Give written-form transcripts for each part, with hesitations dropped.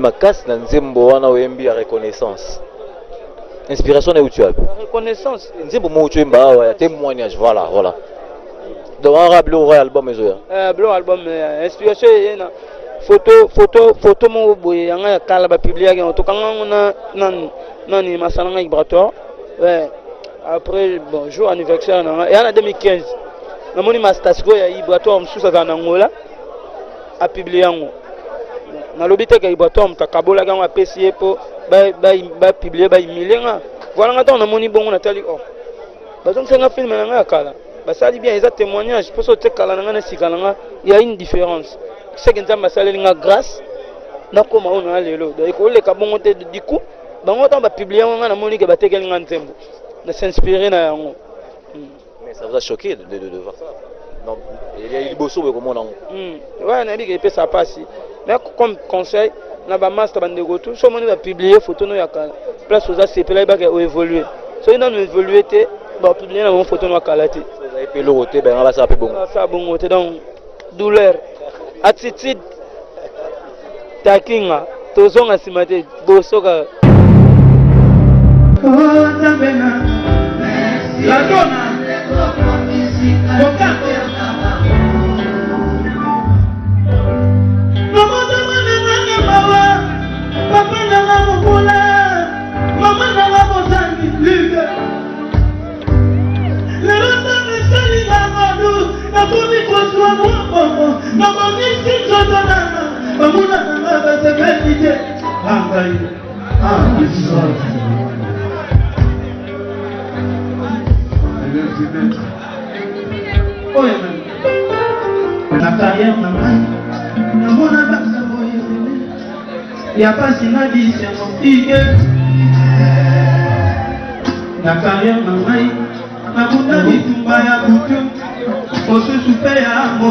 Makas na nzembo wana wembi ya reconnaissance. Inspiration est où tu as? Reconnaissance. C'est pour moi où tu es témoignage, voilà. Donc on rappelle au album album inspiration photo mo boye yanga kala ba publier en tout cas non ni masana vibratoire. Ouais. Après bon jour anniversaire et en 2015 na moni mastasco ya vibratoire msusa za Angola a publier yango. Na lobite ka vibratoire mtakabola gango apesi po ba publier ba milenga. Voilà ngata na moni bongo natali oh. Bazong senga film na kala. Ça dit bien, ils ont témoignage. Pour ce il y a une différence. C'est que nous avons grâce. Nous avons un donc il faut que du coup, on va publier un monique et bater quelqu'un en tempo. De s'inspirer dans mais ça vous a choqué de voir ça. Donc, il y a eu beaucoup de comment ouais, on a dit que ça passe. Mais comme conseil, on a un master de retour. Si on va publier photo, nous avons place aux ACP là, il va évoluer. Si on a évolué, on va publier une photo de qualité. Et puis l'autre, ben on va ça bon. Ça bon, donc douleur, attitude, takinga, tozong asimate, bosoka. La donna, la carrière il n'y a pas si n'a dit c'est mon fille. La carrière ma bunda bitumba ya butu osu super ya mo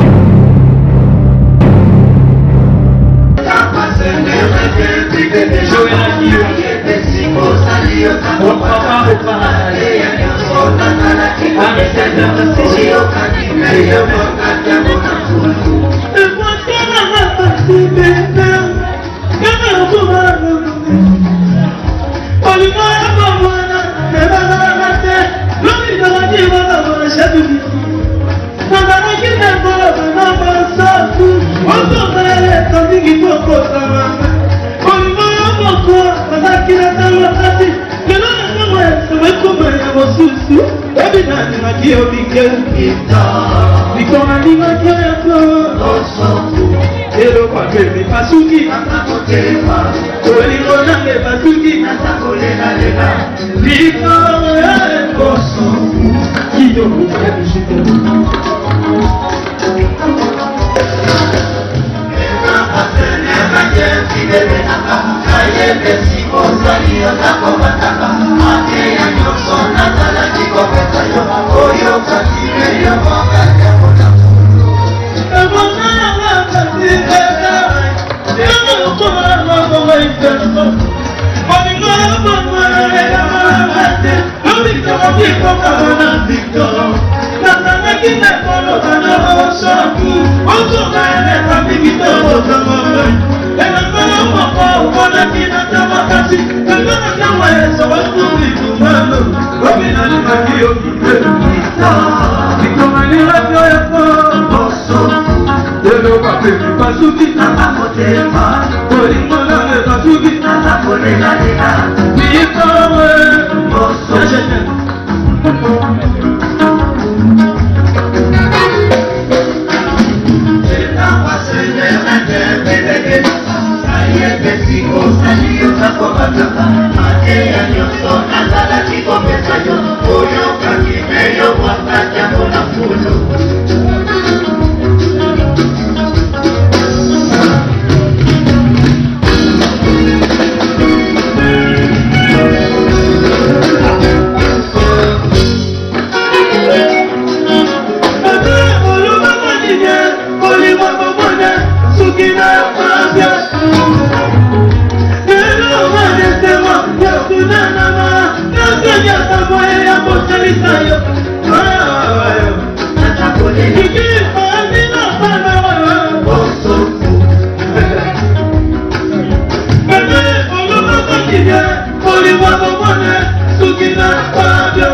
Burkina Faso.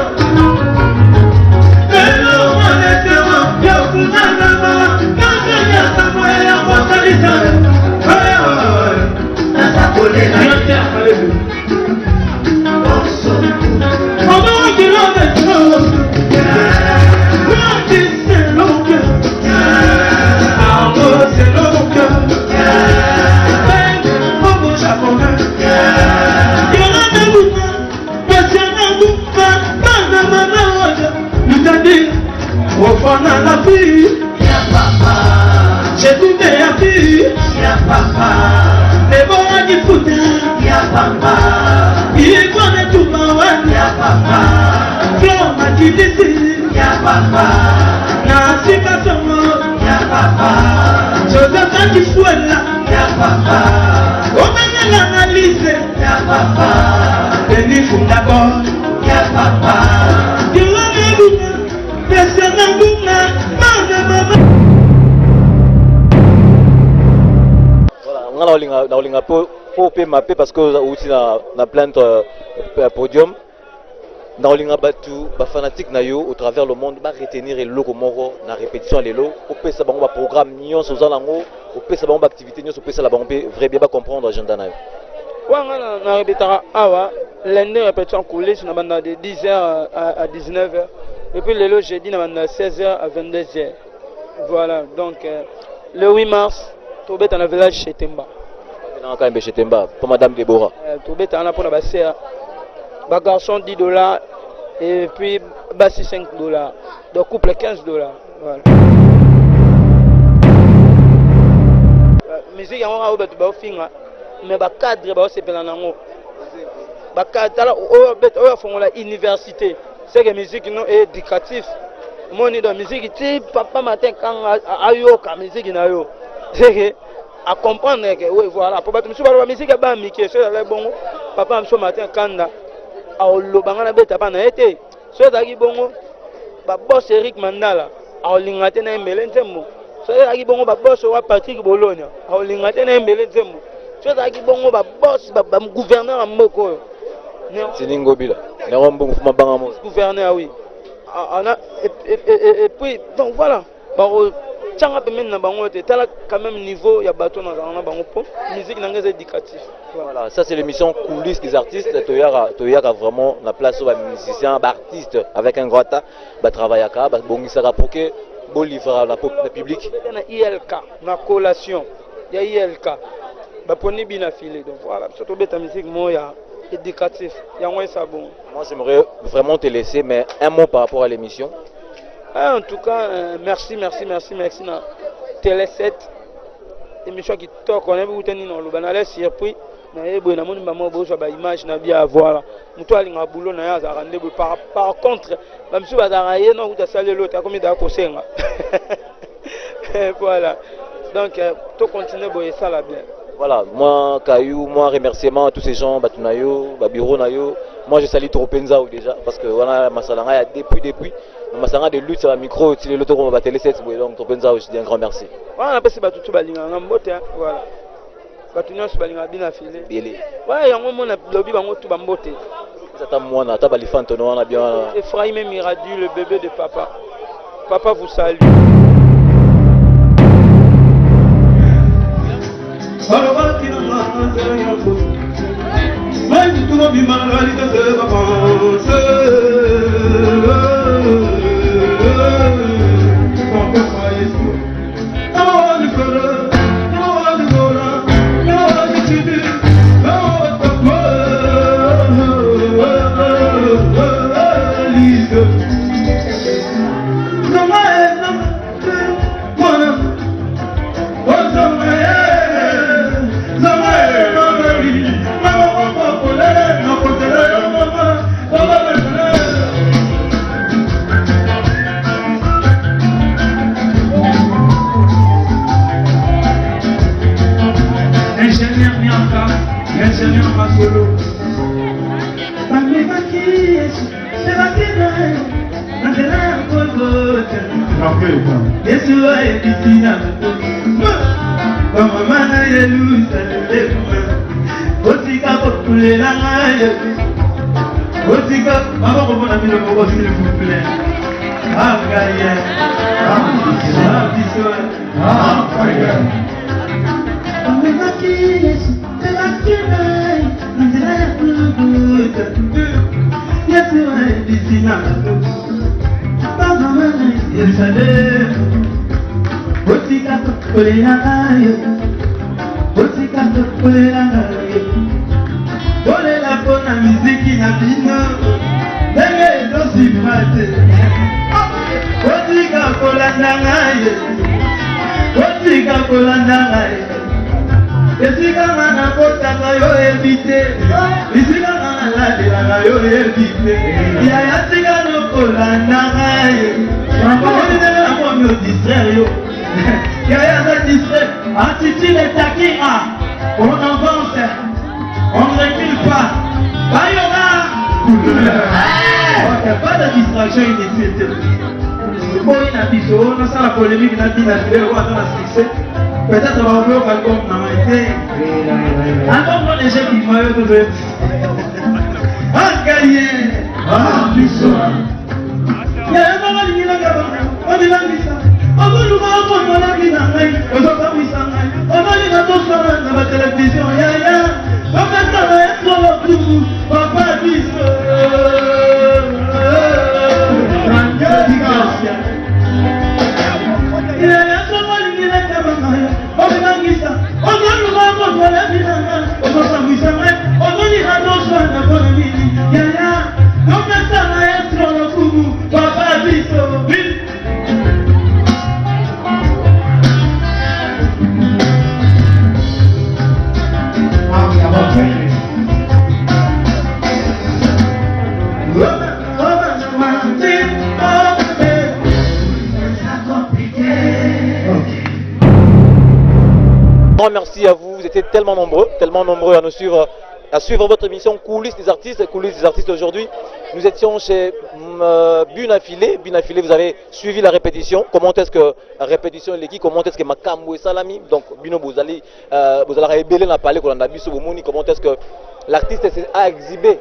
Hello, Maletema, Yokunanama, Tanzania, Samoya, Wakalita. Nasapole na yote haleluya. Comment on dit l'homme est trop? Quand il c'est l'homme que Arnaud c'est l'homme que Bobo japonais Y'aura des bouquins Patiana bouquins Bana mana waja L'Italie Wofana la fille Ya papa J'ai tout des filles Ya papa Les bons qui foutent Ya papa Il connaît tout ma ouais Ya papa Flore m'a dit d'ici Ya papa Nancy Kassomo Ya papa Joseph Antifuela Ya papa Omena l'analyse Ya papa Denis Fundabor Ya papa Yola Mbuna Pesena Mbuna Mana mama. Voilà, on a pour mappé parce que aussi na plainte podium. Dans les fanatiques au travers le monde, va retenir les locaux moro na répétition les lots. Au pire ça va programme nion sur zalango. Au pire ça va activité nion sur pire ça va vrai bien comprendre agenda na. Ouais na répétera awa lundi répétition coulisses na banda de 10h à 19h et puis le lot jeudi na banda de 16h à 22h. Voilà donc le 8 mars Tobet dans le village chez Temba. Dans quand chez Temba pour madame Deborah. Tobet en a pour la basse bas garçon $10 et puis bassi $5. Donc couple $15. Voilà. Musique on a ouvert ba finga mais ba cadre ba se pela nango. Ba cadre o bet o font la université. C'est que musique non éducatif. Moni de musique ti papa matin quand ayo ka musique na yo. C'est que à comprendre que oui voilà pour battre monsieur ba musique ba miki c'est là bon papa monsieur matin kanda aolobanga na beta pa na été so daki bongo ba boss Eric Mandala aolingate na mbele nzembo so daki bongo ba boss wa Patrick Bologna aolingate na mbele nzembo so daki bongo ba boss ba gouverneur moko Siningo Bila na mbongo banga mo gouverneur oui et puis donc voilà ba tchanga pe men na bango te tala quand même niveau ya bateau na bango po musique na ngeze éducatif. Voilà, ça c'est l'émission coulisses des artistes. Toyaka vraiment la place aux musiciens, artistes avec un grand tas, bah travaillaka, bah bongisaka pour que bon livre la public. Na ILK, na collation, ya ILK, bah poni bien affilé. Donc voilà, surtout bête musique moya éducatif, ya moins ça bon. Moi j'aimerais vraiment te laisser, mais un mot par rapport à l'émission. En tout cas, merci na Télé 7 émission qui toque on a vu tenir dans le banal surpris na yebo na moni maman bozo ba image na bien voilà muto alinga boulot na ya za rendez-vous par contre ba msu ba za raye no uta saler l'autre comme da ko senga voilà donc to continuer boyer ça là bien. Voilà, moi Kayou, moi remerciement à tous ces gens, Batunayo, Babiro Nayo. Moi je salue Tropenza déjà parce que voilà Masalanga depuis Masalanga de lutte sur la micro, si l'autre on va télé 7 donc Tropenza je dis un grand merci. Voilà, on a passé Batutu Balinga Ngambote voilà. Batunya su Balinga bien affilé. Bielé. Ouais, yango mona lobby bango tu bambote. Ça t'a moi na ta balifante no on a bien Ephraim Miradu le bébé de papa. Papa vous salue. Mas tu não me manda ali da sua pança. Como que faz isso? Aonde for, aonde mora, aonde te vi, aonde Otika, maman, comment on a mis le mot s'il vous plaît? Ah, Gaïa. Ah, Bissou. Ah, Gaïa. La musique na bino ndenge ezosifate kotika kolanda ngai kotika kolanda ngai esika nga nakotaka yo ebite esika nga nalalelaka yo ebite yaya tika nokolanda ngai makomonitele nakomi odistraire yo yaya aza distrait antitile takinga on avance on ne recule pas. Bayona couleur. Pas de distraction inutile. Bon, il a dit ça, on a la polémique, il a dit la vidéo, on a le succès. Peut-être on va voir comme on a été. Encore moi, les gens qui m'ont eu. Ah, Gaïe. Ah, Bissou. Il y a un moment qui l'a gagné. On dit la mise. On va nous voir comme on l'a mis dans la main. On va pas mis en main. On va aller dans ton salon, dans la télévision. Ya. Papa travaille sur le coup, papa dit il a un moment qui est là, on va ça. On va nous voir pour la vie, on va s'amuser, on va dire à nos soins de bonne vie. Yaya, papa travaille sur le coup, papa dit Merci à vous, vous étiez tellement nombreux à nous suivre, à suivre votre émission Coulisses des artistes aujourd'hui. Nous étions chez Bunafilé, vous avez suivi la répétition. Comment est-ce que la répétition est l'équipe, comment est-ce que Makambo et Salami, donc Bino Bouzali, vous allez révéler la palais qu'on a vu sur Bomouni, comment est-ce que l'artiste a exhibé,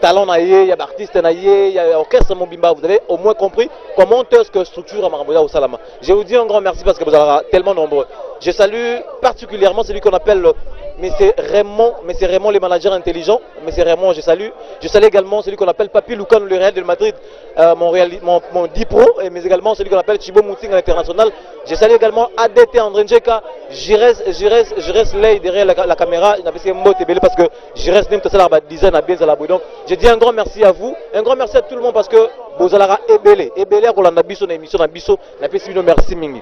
talent naïe, il y a artiste naïe, il y a orchestre Mobimba, vous avez au moins compris comment est-ce que structure Maramboya au Salama. Je vous dis un grand merci parce que vous êtes tellement nombreux. Je salue particulièrement celui qu'on appelle mais c'est Raymond les managers intelligents, mais c'est Raymond, je salue également celui qu'on appelle Papi Lucan le Real de Madrid, mon Dipro, mais également celui qu'on appelle Chibo Mouting à l'international. Je salue également ADT André Njeka, Jires Lay derrière la caméra, il n'a pas essayé de parce que Jires Nim Tassala design à bien à la bouille. Donc je dis un grand merci à vous, un grand merci à tout le monde parce que vous allez ébélé à Rolanda Bisso, l'émission à Bisso, la PCB merci Mingi.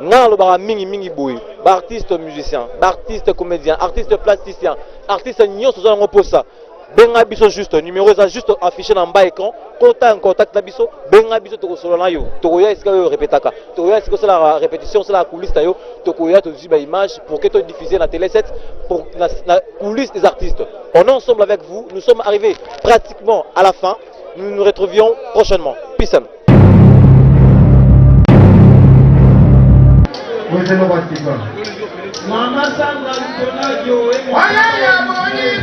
Nan lo mingi boy, artiste musicien, artiste comédien, artiste plasticien, artiste nyonso za ngo ça. Benga biso juste numéro ça juste affiché dans bas écran, contact na biso, benga biso to solo na yo. To ya iska yo répétaka. To ya iska c'est la répétition, c'est la coulisse ta yo. To ya to ba image pour que to diffuser la télé 7 pour la coulisse des artistes. On est ensemble avec vous, nous sommes arrivés pratiquement à la fin. Nous nous retrouvions prochainement. Peace. Mama Sandra Lukonadio What is